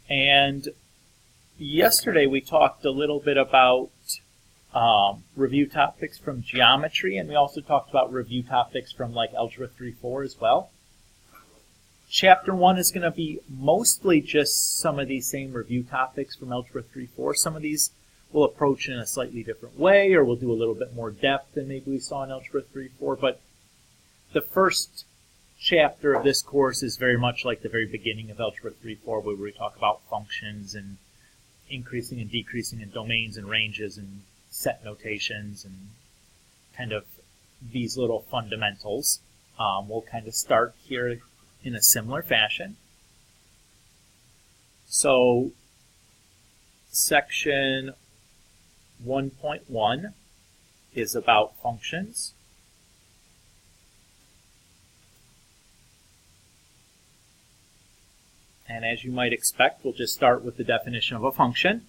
And yesterday we talked a little bit about review topics from geometry, and we also talked about review topics from like Algebra 3-4 as well. Chapter 1 is going to be mostly just some of these same review topics from Algebra 3-4. Some of these we'll approach in a slightly different way, or we'll do a little bit more depth than maybe we saw in Algebra 3-4, but the first chapter of this course is very much like the very beginning of Algebra 3-4, where we talk about functions and increasing and decreasing in domains and ranges and set notations and kind of these little fundamentals. We'll kind of start here in a similar fashion. So section 1.1 is about functions. And as you might expect, we'll just start with the definition of a function.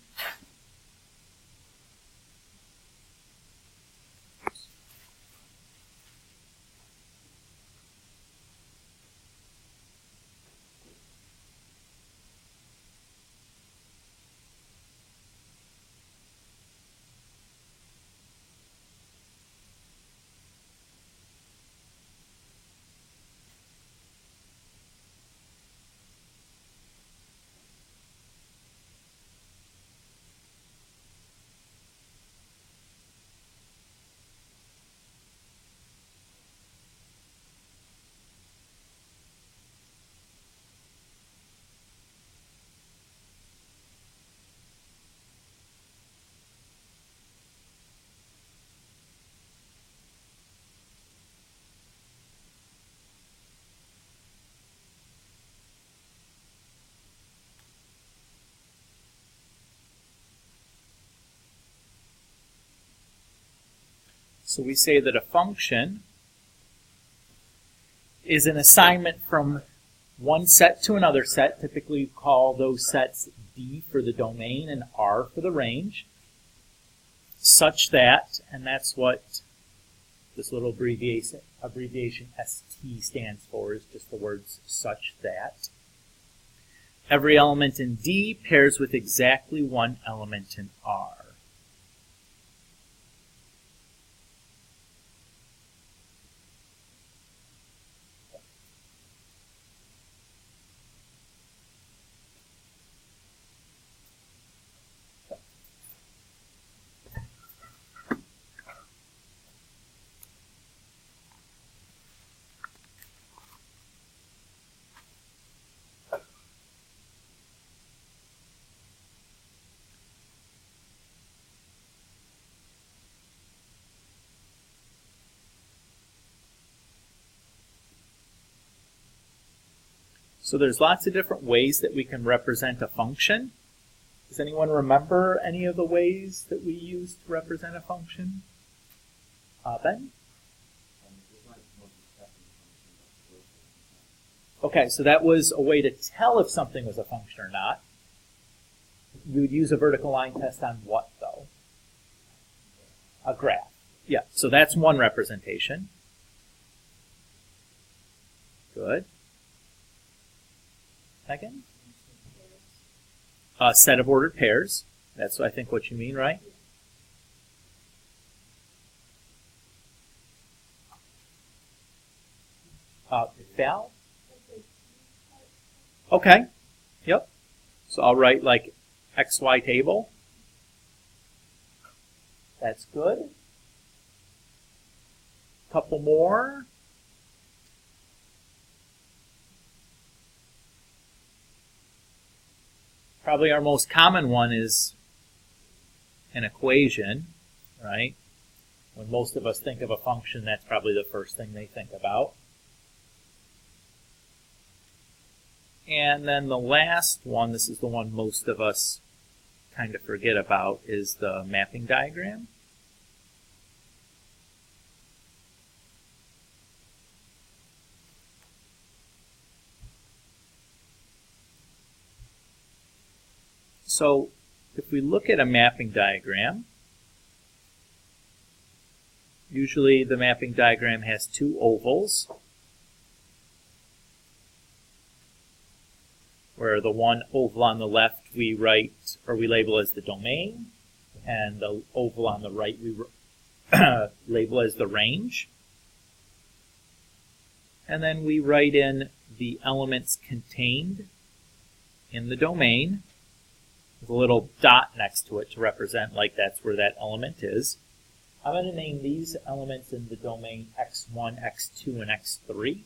So we say that a function is an assignment from one set to another set. Typically we call those sets D for the domain and R for the range, such that, and that's what this little abbreviation ST stands for, is just the words such that. Every element in D pairs with exactly one element in R. So there's lots of different ways that we can represent a function. Does anyone remember any of the ways that we use to represent a function? Ben? Okay, so that was a way to tell if something was a function or not. You would use a vertical line test on what, though? A graph. Yeah, so that's one representation. Good. Second? A set of ordered pairs. That's, I think, what you mean, right? Val? Okay. Yep. So I'll write like XY table. That's good. Couple more. Probably our most common one is an equation, right? When most of us think of a function, that's probably the first thing they think about. And then the last one, this is the one most of us kind of forget about, is the mapping diagram. So if we look at a mapping diagram, usually the mapping diagram has two ovals. where the one oval on the left we write, or we label as the domain, and the oval on the right we label as the range. And then we write in the elements contained in the domain with a little dot next to it to represent like that's where that element is. I'm going to name these elements in the domain x1, x2, and x3.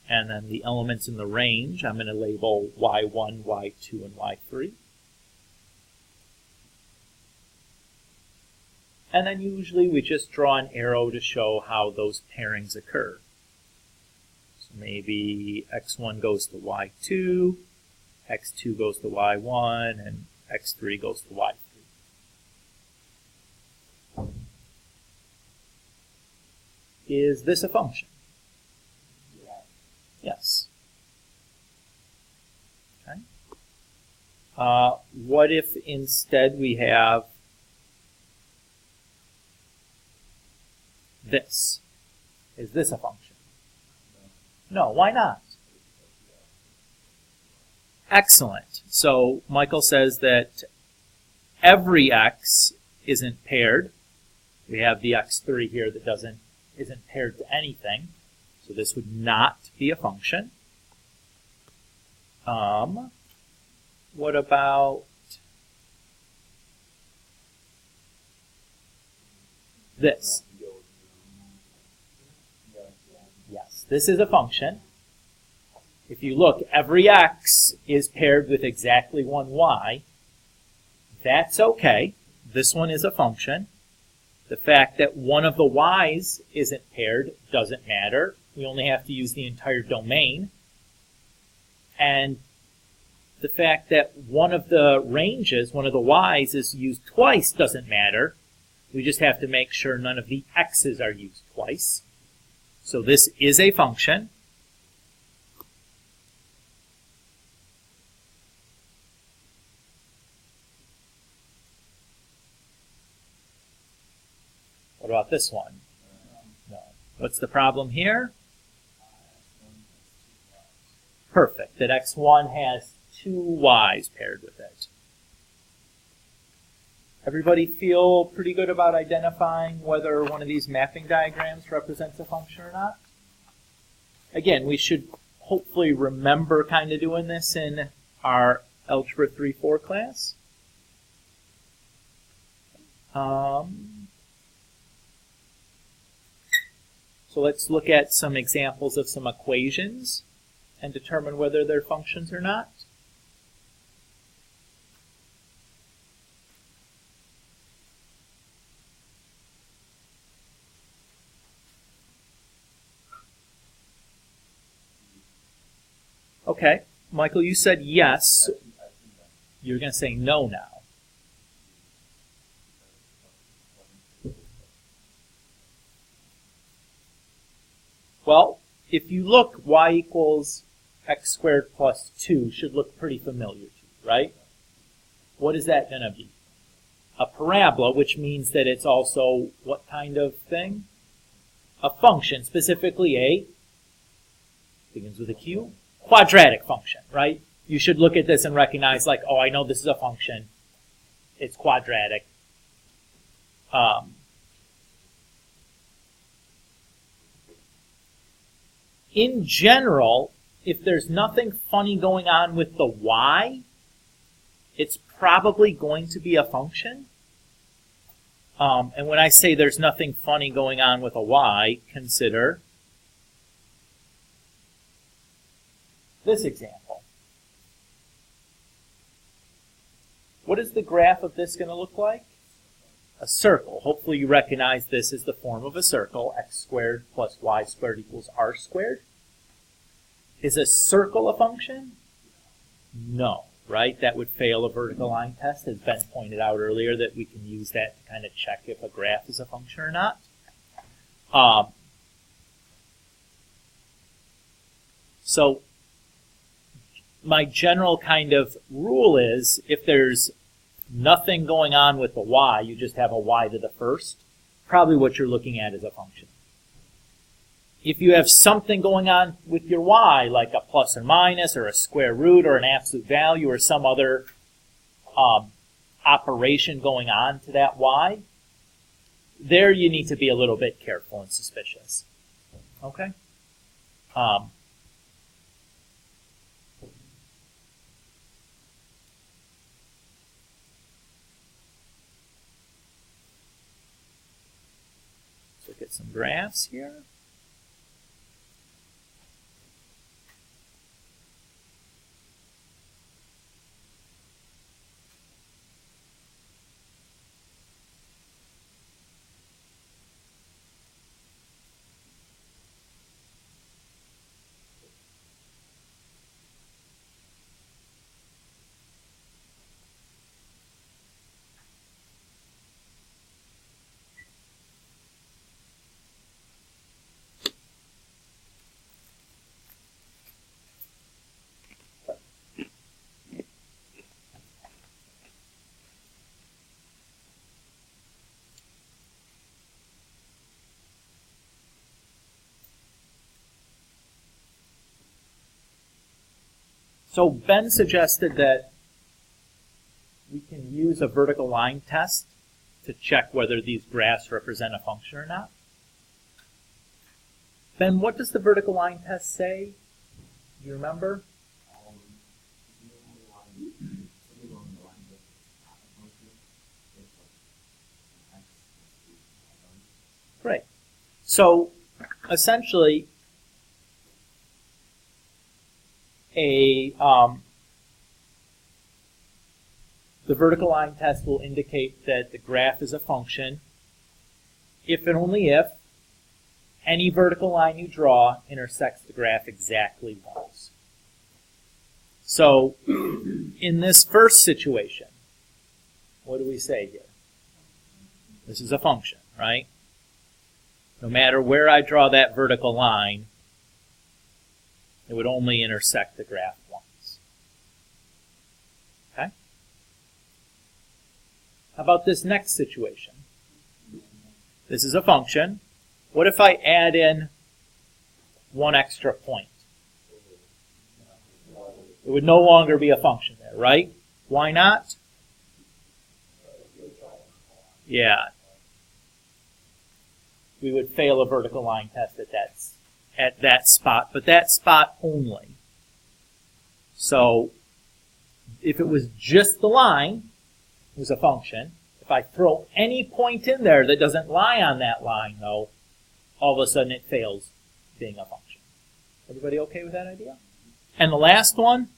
And then the elements in the range, I'm going to label y1, y2, and y3. And then usually we just draw an arrow to show how those pairings occur. So maybe x1 goes to y2, x2 goes to y1, and x3 goes to y3. Is this a function? Yes. Okay. What if instead we have this? Is this a function? No, why not? Excellent. So Michael says that every x isn't paired. We have the x3 here that isn't paired to anything. So this would not be a function. What about this? Yes, this is a function. If you look, every x is paired with exactly one y. That's okay. This one is a function. The fact that one of the y's isn't paired doesn't matter. We only have to use the entire domain. And the fact that one of the ranges, one of the y's, is used twice doesn't matter. We just have to make sure none of the x's are used twice. So this is a function. What about this one? No. What's the problem here? Perfect, that x1 has two y's paired with it. Everybody feel pretty good about identifying whether one of these mapping diagrams represents a function or not? Again, we should hopefully remember kind of doing this in our Algebra 3-4 class. So let's look at some examples of some equations and determine whether they're functions or not. Okay, Michael, you said yes. You're going to say no now. Well, if you look, y equals x squared plus 2 should look pretty familiar to you, right? What is that going to be? A parabola, which means that it's also what kind of thing? A function, specifically a, begins with a Q, quadratic function, right? You should look at this and recognize, like, oh, I know this is a function. It's quadratic. In general, if there's nothing funny going on with the y, it's probably going to be a function. And when I say there's nothing funny going on with a y, consider this example. What is the graph of this going to look like? A circle. Hopefully you recognize this as the form of a circle. X squared plus y squared equals r squared. Is a circle a function? No, right? That would fail a vertical line test, as Ben pointed out earlier, that we can use that to kind of check if a graph is a function or not. So my general kind of rule is, if there's nothing going on with the y, you just have a y to the first, probably what you're looking at is a function. if you have something going on with your y, like a plus or minus or a square root or an absolute value or some other operation going on to that y, there you need to be a little bit careful and suspicious. Okay? Let's look at some graphs here. So Ben suggested that we can use a vertical line test to check whether these graphs represent a function or not. Ben, what does the vertical line test say? Do you remember? Great. So essentially, the vertical line test will indicate that the graph is a function if and only if any vertical line you draw intersects the graph exactly once. So in this first situation, what do we say here? This is a function, right? No matter where I draw that vertical line, it would only intersect the graph once. Okay? How about this next situation? This is a function. What if I add in one extra point? It would no longer be a function there, right? Why not? Yeah. We would fail a vertical line test at that spot, but that spot only. So if it was just the line, it was a function. If I throw any point in there that doesn't lie on that line, though, all of a sudden it fails being a function. Everybody okay with that idea? And the last one?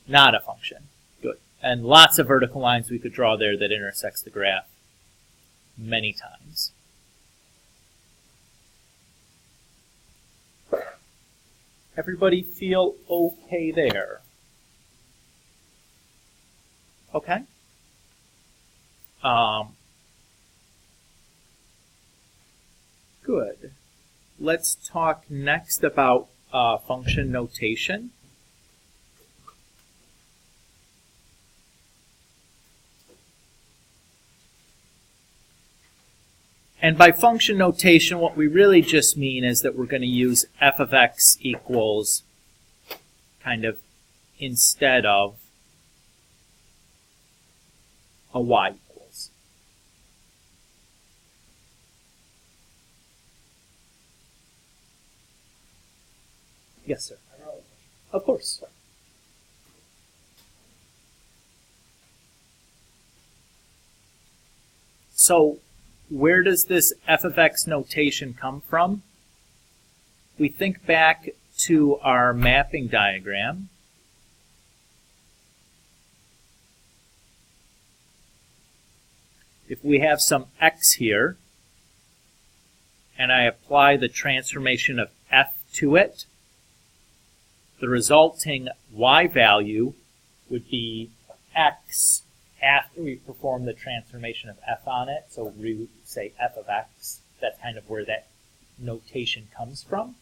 Not a function. Good. And lots of vertical lines we could draw there that intersects the graph many times. Everybody feel okay there? Okay? Good. Let's talk next about function notation. And by function notation, what we really just mean is that we're going to use f of x equals kind of instead of a y equals. Yes, sir. Of course. So, where does this f of x notation come from? We think back to our mapping diagram. If we have some x here, and I apply the transformation of f to it, the resulting y value would be x after we perform the transformation of f on it. So we would say f of x. That's kind of where that notation comes from.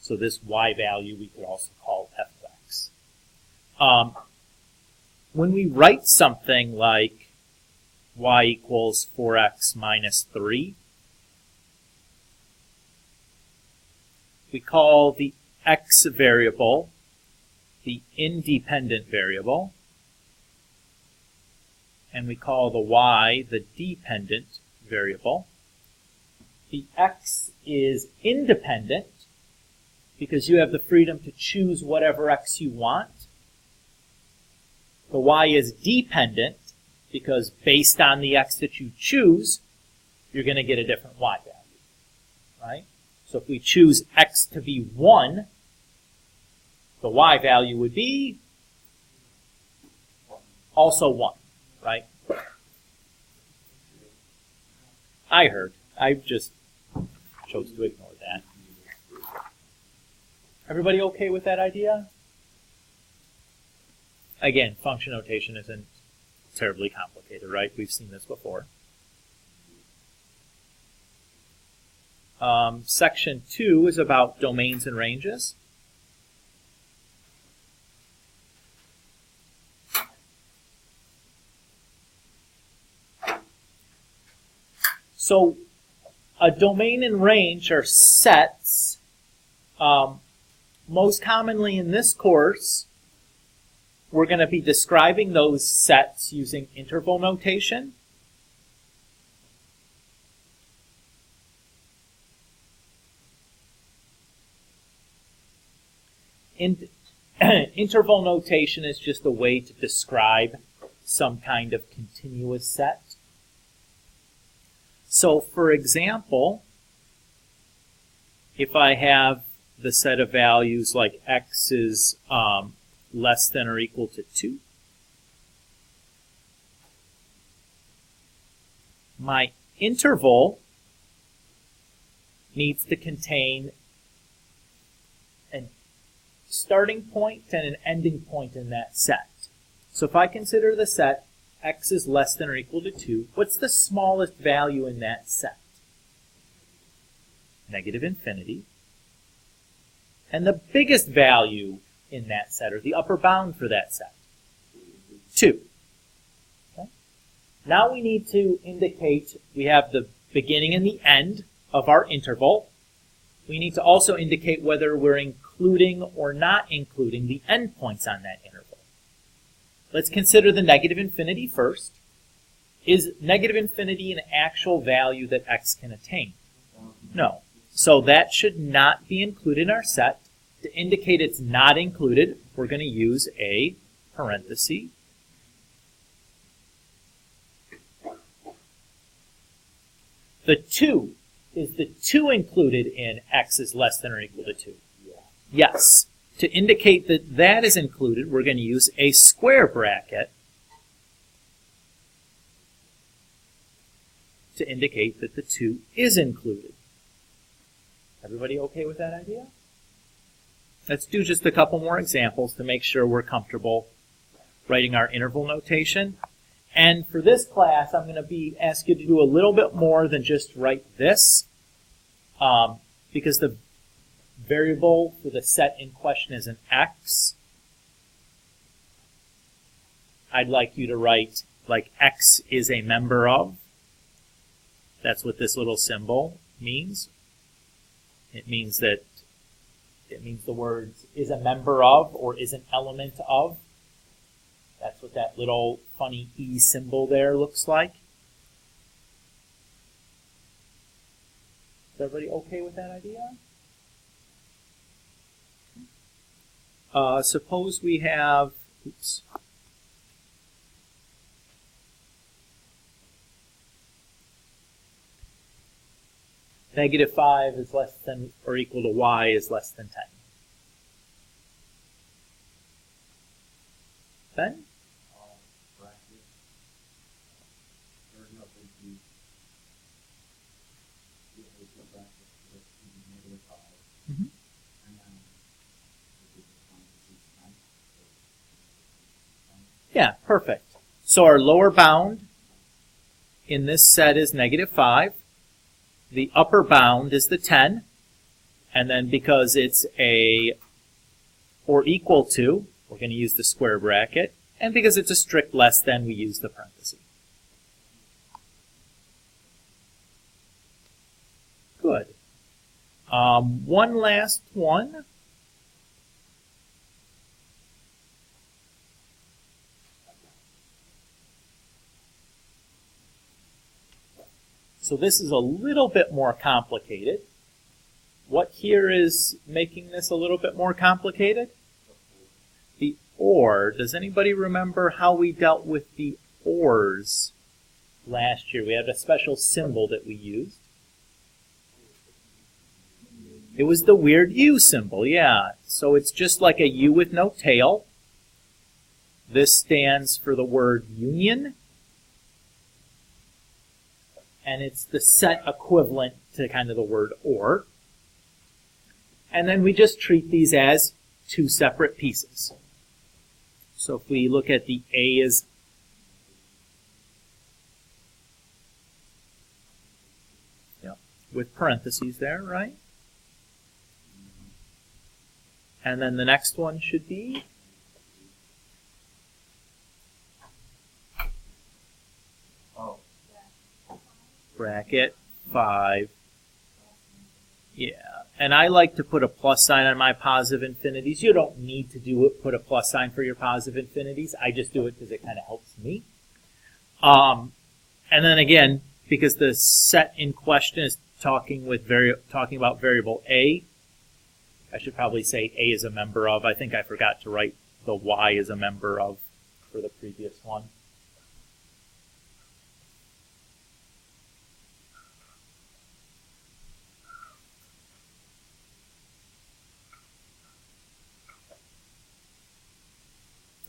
So this y value we could also call f of x. When we write something like y equals 4x minus 3. We call the x variable the independent variable, and we call the y the dependent variable. The x is independent because you have the freedom to choose whatever x you want. The y is dependent because based on the x that you choose, you're going to get a different y value, right? So if we choose x to be 1, the y value would be also 1, right? I heard. I just chose to ignore that. Everybody okay with that idea? Again, function notation isn't terribly complicated, right? We've seen this before. Section 2 is about domains and ranges. So a domain and range are sets. Most commonly in this course, we're going to be describing those sets using interval notation. Interval notation is just a way to describe some kind of continuous set. So, for example, if I have the set of values like x is less than or equal to 2, my interval needs to contain a starting point and an ending point in that set. So if I consider the set x is less than or equal to 2, what's the smallest value in that set? Negative infinity. And the biggest value in that set, or the upper bound for that set? 2. Okay. Now we need to indicate we have the beginning and the end of our interval. We need to also indicate whether we're including or not including the endpoints on that interval. Let's consider the negative infinity first. Is negative infinity an actual value that x can attain? No. So that should not be included in our set. To indicate it's not included, we're going to use a parenthesis. The 2, is the 2 included in x is less than or equal to 2? Yes. To indicate that that is included, we're going to use a square bracket to indicate that the 2 is included. Everybody okay with that idea? Let's do just a couple more examples to make sure we're comfortable writing our interval notation. And for this class, I'm going to ask you to do a little bit more than just write this, because the variable for the set in question is an x. I'd like you to write like x is a member of. That's what this little symbol means. It means the words is a member of or is an element of. That's what that little funny E symbol there looks like. Is everybody okay with that idea? Suppose we have, negative 5 is less than or equal to y is less than 10. Ben? Yeah, perfect. So our lower bound in this set is negative 5. The upper bound is the 10. And then because it's a or equal to, we're going to use the square bracket. And because it's a strict less than, we use the parenthesis. One last one. So this is a little bit more complicated. What here is making this a little bit more complicated? The OR. Does anybody remember how we dealt with the ORs last year? We had a special symbol that we used. It was the weird U symbol, yeah. So it's just like a U with no tail. This stands for the word union. And it's the set equivalent to kind of the word OR. And then we just treat these as two separate pieces. So if we look at the A as with parentheses there, right? And then the next one should be bracket 5. Yeah, and I like to put a plus sign on my positive infinities. You don't need to do it, put a plus sign for your positive infinities. I just do it because it kind of helps me. And then again, because the set in question is talking about variable A, I should probably say A is a member of. I think I forgot to write the Y is a member of for the previous one.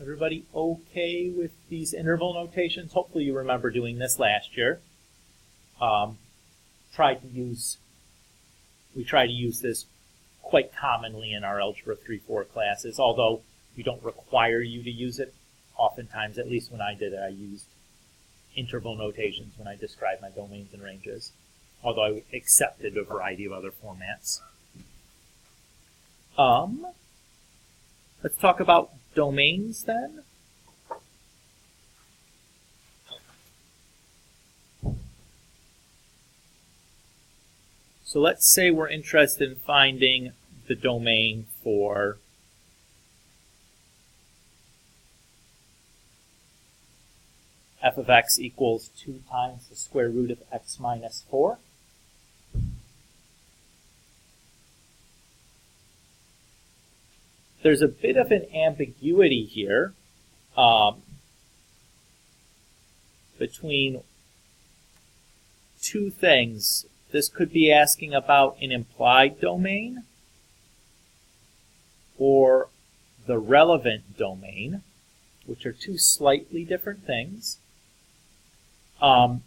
Everybody okay with these interval notations? Hopefully you remember doing this last year. We try to use this quite commonly in our Algebra 3-4 classes, although we don't require you to use it. Oftentimes, at least when I did it, I used interval notations when I described my domains and ranges, although I accepted a variety of other formats. Let's talk about domains then. So let's say we're interested in finding the domain for f of x equals 2 times the square root of x minus 4. There's a bit of an ambiguity here between two things. This could be asking about an implied domain or the relevant domain, which are two slightly different things. The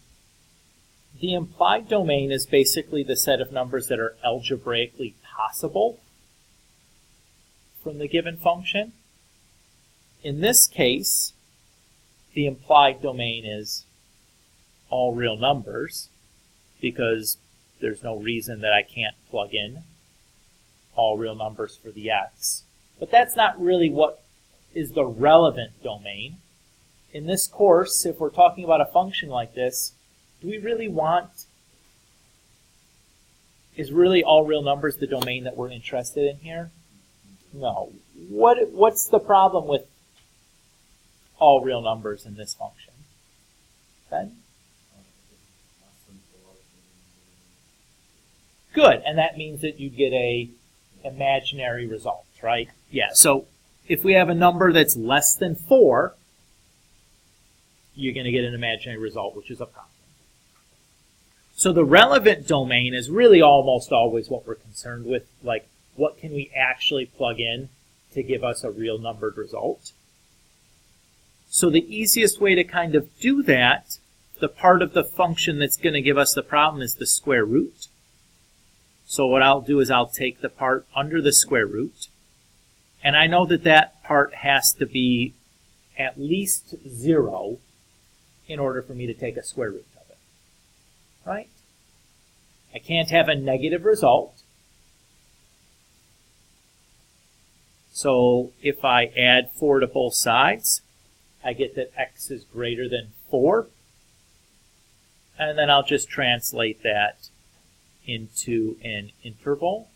implied domain is basically the set of numbers that are algebraically possible from the given function. In this case, the implied domain is all real numbers because there's no reason that I can't plug in all real numbers for the x. But that's not really what is the relevant domain. In this course, if we're talking about a function like this, do we really want, is really all real numbers the domain that we're interested in here? No. What's the problem with all real numbers in this function? Ben? Good, and that means that you get a imaginary result, right? Yeah, so if we have a number that's less than 4, you're going to get an imaginary result, which is a problem. So the relevant domain is really almost always what we're concerned with, like what can we actually plug in to give us a real numbered result. So the easiest way to kind of do that, the part of the function that's going to give us the problem is the square root. So what I'll do is I'll take the part under the square root, and I know that that part has to be at least 0 in order for me to take a square root of it, right? I can't have a negative result. So if I add 4 to both sides, I get that x is greater than 4, and then I'll just translate that into an interval.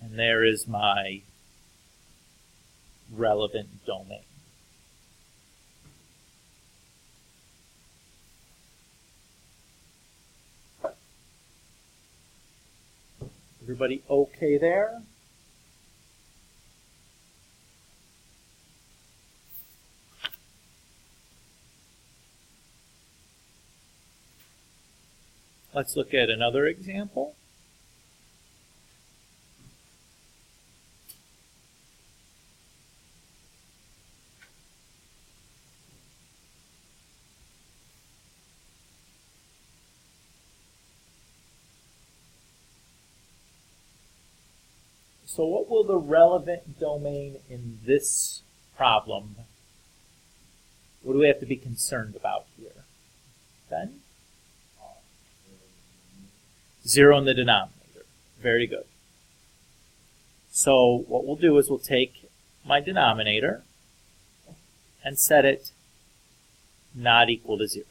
And there is my relevant domain. Everybody okay there? Let's look at another example. So what will the relevant domain in this problem, what do we have to be concerned about here? Ben? 0 in the denominator. Very good. So what we'll do is we'll take my denominator and set it not equal to 0.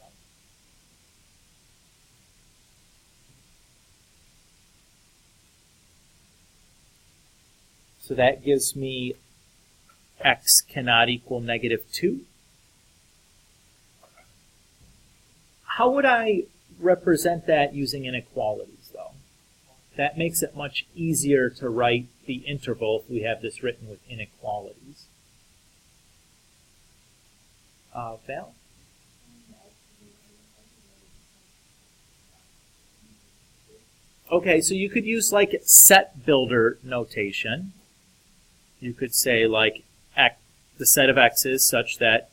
So that gives me x cannot equal -2. How would I represent that using inequalities, though? That makes it much easier to write the interval if we have this written with inequalities. Val? Okay, so you could use like set builder notation. You could say like the set of x's such that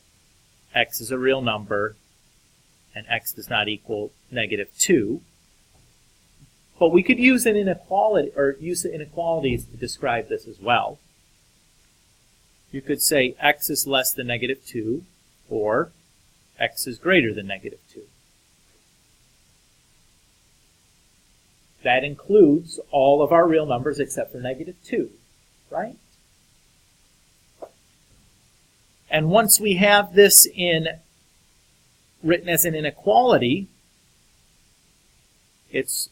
x is a real number and x does not equal -2. But we could use an inequality, or use the inequalities to describe this as well. You could say x is less than -2, or x is greater than -2. That includes all of our real numbers except for -2, right? And once we have this written as an inequality, it's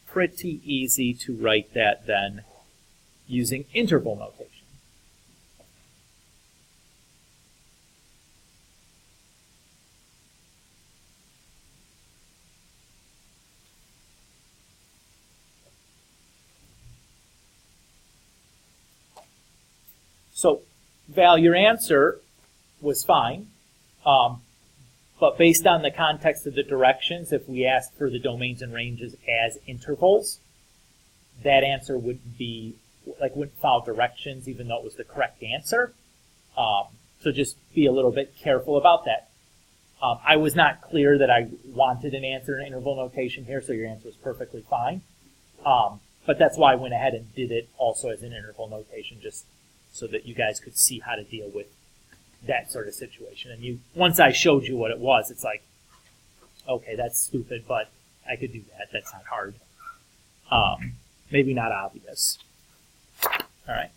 pretty easy to write that then using interval notation. So, Val, your answer was fine, but based on the context of the directions, if we asked for the domains and ranges as intervals, that answer wouldn't follow directions, even though it was the correct answer. So just be a little bit careful about that. I was not clear that I wanted an answer in interval notation here, so your answer was perfectly fine. But that's why I went ahead and did it also as an interval notation, just so that you guys could see how to deal with that sort of situation. And once I showed you what it was, it's like, okay, that's stupid, but I could do that. That's not hard. Maybe not obvious. All right.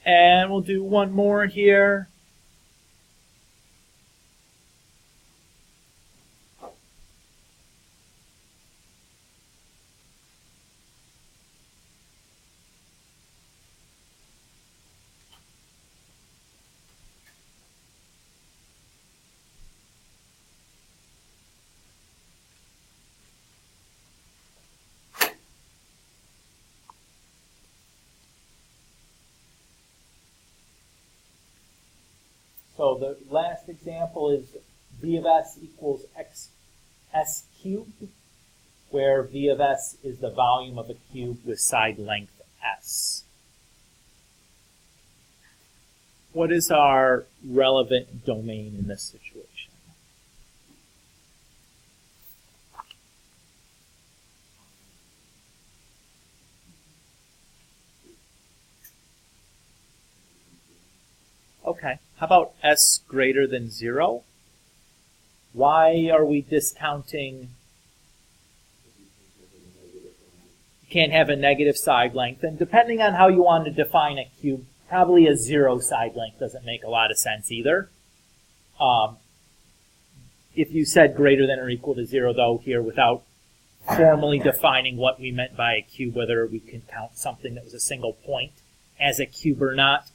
And we'll do one more here. So the last example is v of s equals xs cubed, where v of s is the volume of a cube with side length s. What is our relevant domain in this situation? Okay, how about s greater than 0? Why are we discounting? You can't have a negative side length, and depending on how you want to define a cube, probably a 0 side length doesn't make a lot of sense either. If you said greater than or equal to 0, though, here without formally defining what we meant by a cube, whether we can count something that was a single point as a cube or not.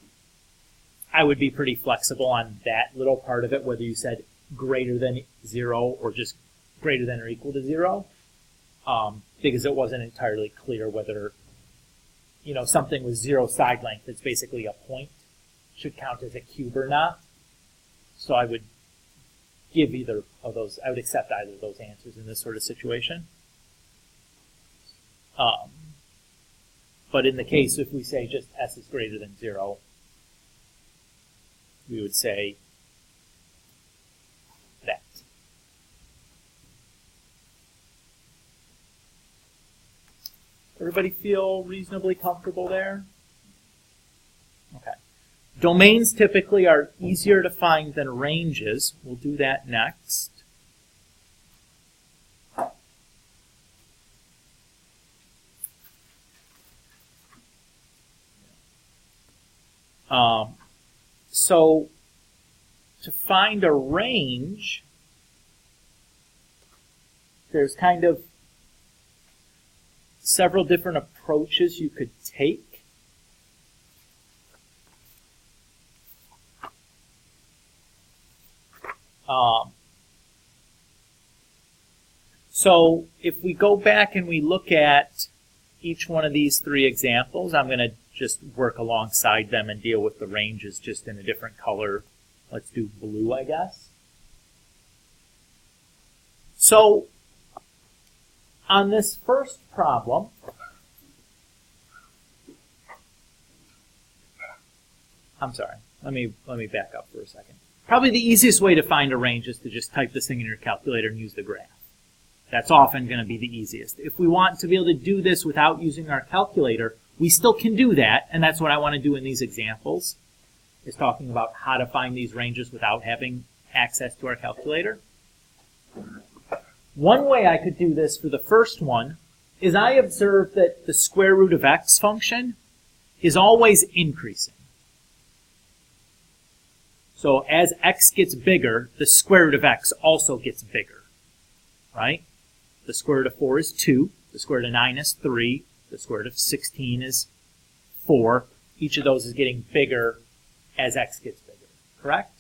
I would be pretty flexible on that little part of it, whether you said greater than 0 or just greater than or equal to 0, because it wasn't entirely clear whether, something with 0 side length, that's basically a point, should count as a cube or not. So I would give either of those, I would accept either of those answers in this sort of situation. But in the case, if we say just s is greater than 0, we would say that. Everybody feel reasonably comfortable there? Okay. Domains typically are easier to find than ranges. We'll do that next. So to find a range, there's kind of several different approaches you could take. So if we go back and we look at each one of these 3 examples, I'm going to just work alongside them and deal with the ranges just in a different color. Let's do blue, I guess. So on this first problem, I'm sorry, let me back up for a second. Probably the easiest way to find a range is to just type this thing in your calculator and use the graph. That's often going to be the easiest. If we want to be able to do this without using our calculator, we still can do that, and that's what I want to do in these examples, is talking about how to find these ranges without having access to our calculator. One way I could do this for the first one is I observe that the square root of x function is always increasing. So as x gets bigger, the square root of x also gets bigger, right? The square root of 4 is 2, the square root of 9 is 3, the square root of 16 is 4. Each of those is getting bigger as x gets bigger, correct?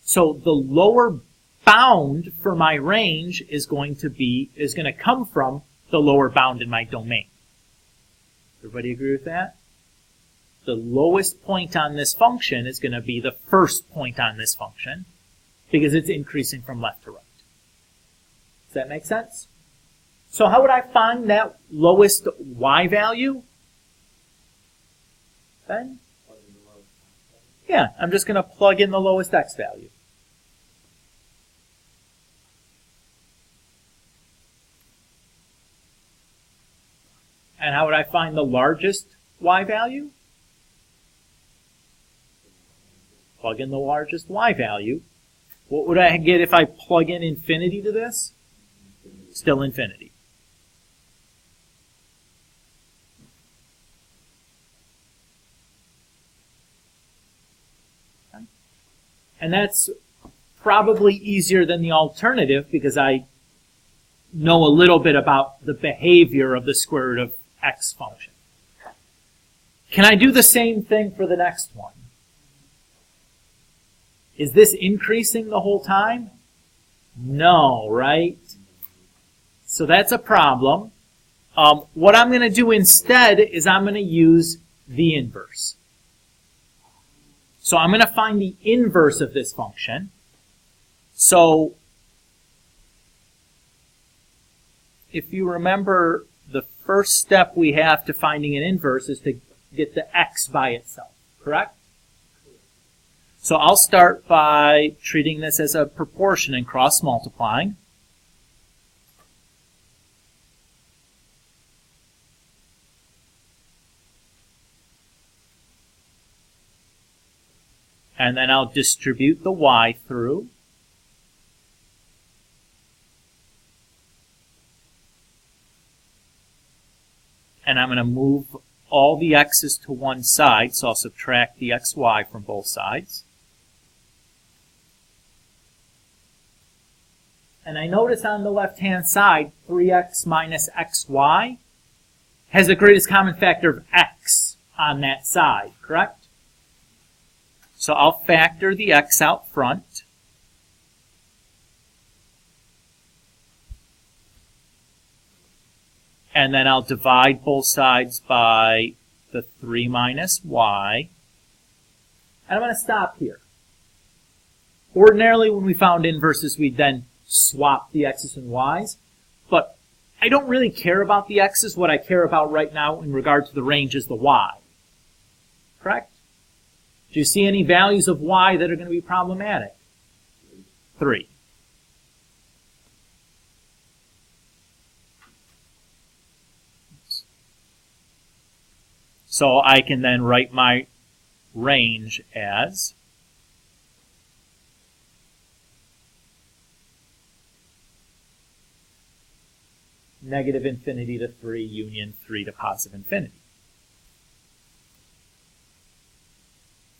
So the lower bound for my range is going to come from the lower bound in my domain. Everybody agree with that? The lowest point on this function is going to be the first point on this function because it's increasing from left to right. Does that make sense? So how would I find that lowest y value? Ben? Yeah, I'm just going to plug in the lowest x value. And how would I find the largest y value? Plug in the largest y value. What would I get if I plug in infinity to this? Still infinity. Okay. And that's probably easier than the alternative because I know a little bit about the behavior of the square root of x function. Can I do the same thing for the next one? Is this increasing the whole time? No, right? So that's a problem. What I'm going to do instead is I'm going to use the inverse. So I'm going to find the inverse of this function. So if you remember, the first step we have to finding an inverse is to get the x by itself, correct? So I'll start by treating this as a proportion and cross-multiplying. And then I'll distribute the y through. And I'm going to move all the x's to one side, so I'll subtract the xy from both sides. And I notice on the left-hand side, 3x minus xy has the greatest common factor of x on that side, correct? So I'll factor the x out front. And then I'll divide both sides by the 3 minus y. And I'm going to stop here. Ordinarily, when we found inverses, we'd then swap the x's and y's. But I don't really care about the x's. What I care about right now in regard to the range is the y. Correct? Do you see any values of y that are going to be problematic? 3. So I can then write my range as negative infinity to 3 union 3 to positive infinity.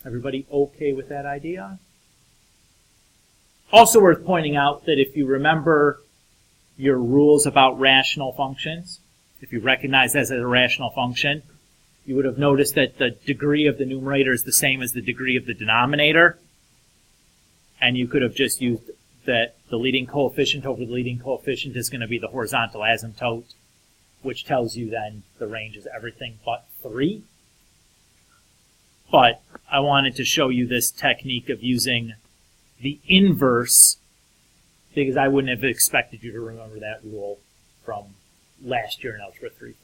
Everybody okay with that idea? Also worth pointing out that if you remember your rules about rational functions, if you recognize this as a rational function, you would have noticed that the degree of the numerator is the same as the degree of the denominator. And you could have just used that the leading coefficient over the leading coefficient is going to be the horizontal asymptote, which tells you then the range is everything but 3. But I wanted to show you this technique of using the inverse because I wouldn't have expected you to remember that rule from last year in Algebra 3-4.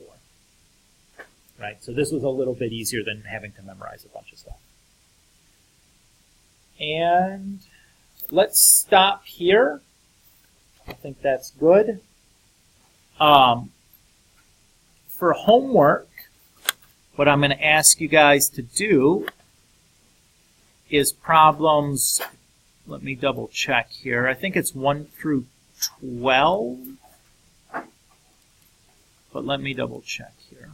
Right? So this was a little bit easier than having to memorize a bunch of stuff. And let's stop here. I think that's good. For homework, what I'm going to ask you guys to do is problems, let me double check here. I think it's 1 through 12. But let me double check here.